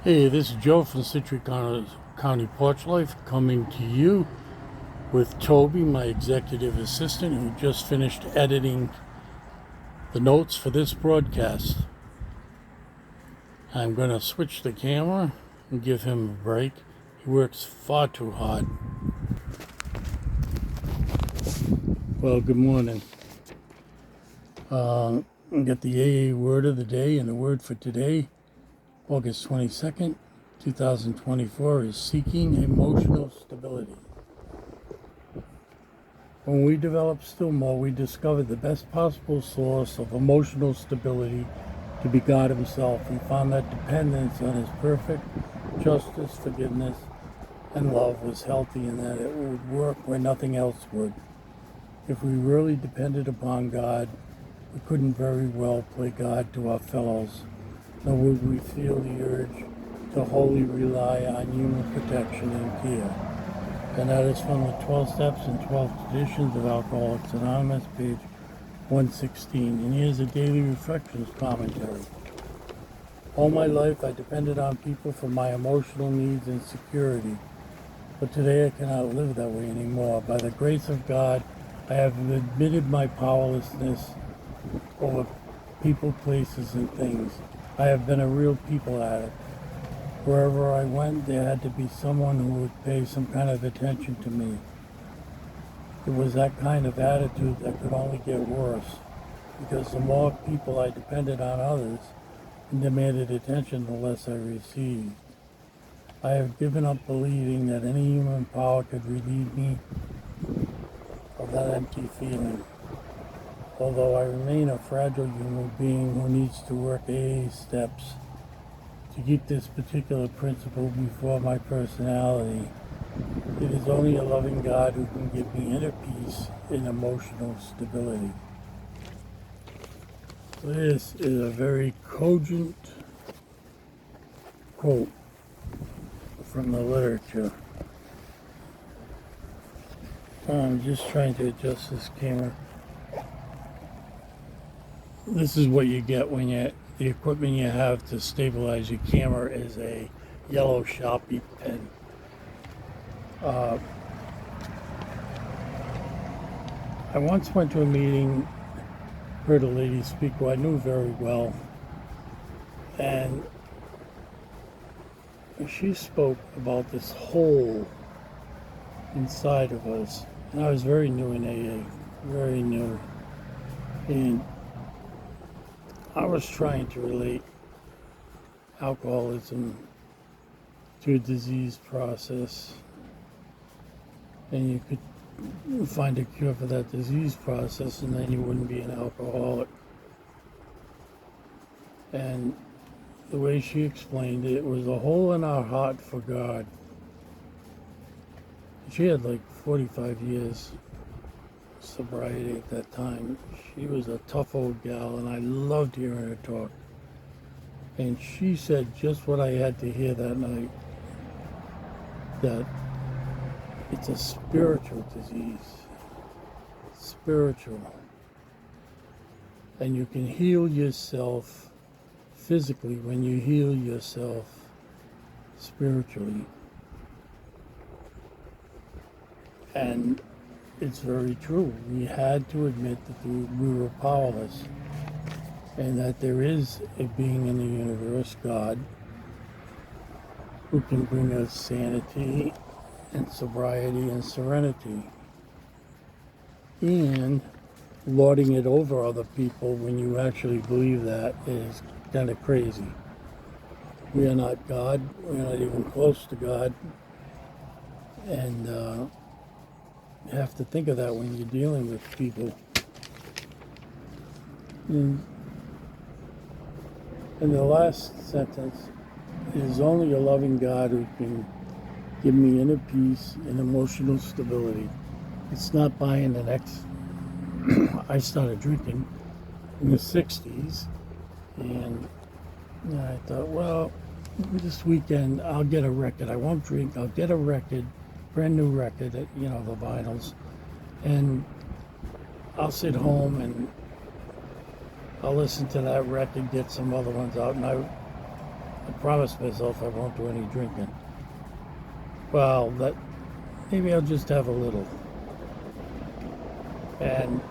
Hey, this is Joe from Citrus County Porch Life coming to you with Toby, my executive assistant, who just finished editing the notes for this broadcast. I'm going to switch the camera and give him a break. He works far too hard. Well, good morning. We got the AA word of the day, and the word for today, August 22nd, 2024, is seeking emotional stability. When we developed Stillmore, we discovered the best possible source of emotional stability to be God Himself. We found that dependence on His perfect justice, forgiveness, and love was healthy, and that it would work where nothing else would. If we really depended upon God, we couldn't very well play God to our fellows, nor would we feel the urge to wholly rely on human protection and care. And that is from the 12 Steps and 12 Traditions of Alcoholics Anonymous, page 116. And here's a daily reflections commentary. All my life I depended on people for my emotional needs and security. But today I cannot live that way anymore. By the grace of God, I have admitted my powerlessness over people, places, and things. I have been a real people addict. Wherever I went, there had to be someone who would pay some kind of attention to me. It was that kind of attitude that could only get worse, because the more people I depended on others and demanded attention, the less I received. I have given up believing that any human power could relieve me of that empty feeling. Although I remain a fragile human being who needs to work AA steps to keep this particular principle before my personality, it is only a loving God who can give me inner peace and emotional stability. This is a very cogent quote from the literature. I'm just trying to adjust this camera. This is what you get when the equipment you have to stabilize your camera is a yellow Sharpie pen. I once went to a meeting, heard a lady speak who I knew very well, and she spoke about this hole inside of us. And I was very new in AA, very new. And I was trying to relate alcoholism to a disease process. And you could find a cure for that disease process, and then you wouldn't be an alcoholic. And the way she explained it, it was a hole in our heart for God. She had like 45 years sobriety at that time. She was a tough old gal, and I loved hearing her talk. And she said just what I had to hear that night, that it's a spiritual disease. Spiritual. And you can heal yourself physically when you heal yourself spiritually. And it's very true. We had to admit that we were powerless, and that there is a being in the universe, God, who can bring us sanity and sobriety and serenity. And lording it over other people when you actually believe that is kind of crazy. We are not God. We're not even close to God. And you have to think of that when you're dealing with people. And the last sentence, it is only a loving God who can give me inner peace and emotional stability. It's not buying the next. I started drinking in the 60s, and I thought, well, this weekend I'll get a record. I won't drink. I'll get a record, brand new record, the vinyls, and I'll sit home and I'll listen to that record, get some other ones out, and I promised myself I won't do any drinking. Well, maybe I'll just have a little. And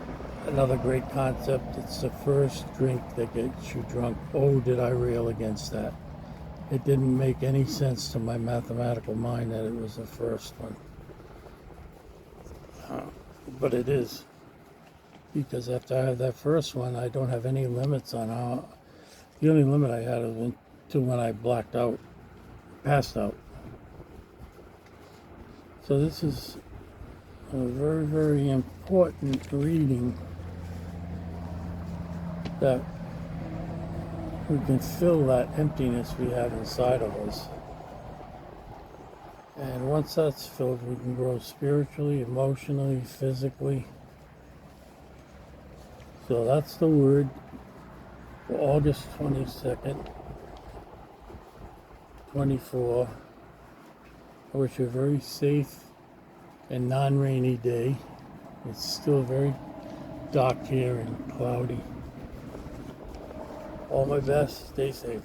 another great concept, it's the first drink that gets you drunk. Oh, did I rail against that. It didn't make any sense to my mathematical mind that it was the first one. But it is. Because after I have that first one, I don't have any limits on how. The only limit I had was until when I blacked out, passed out. So this is a very, very important reading that we can fill that emptiness we have inside of us. And once that's filled, we can grow spiritually, emotionally, physically. So that's the word for August 22nd, 24. I wish you a very safe and non-rainy day. It's still very dark here and cloudy. All my best. Stay safe.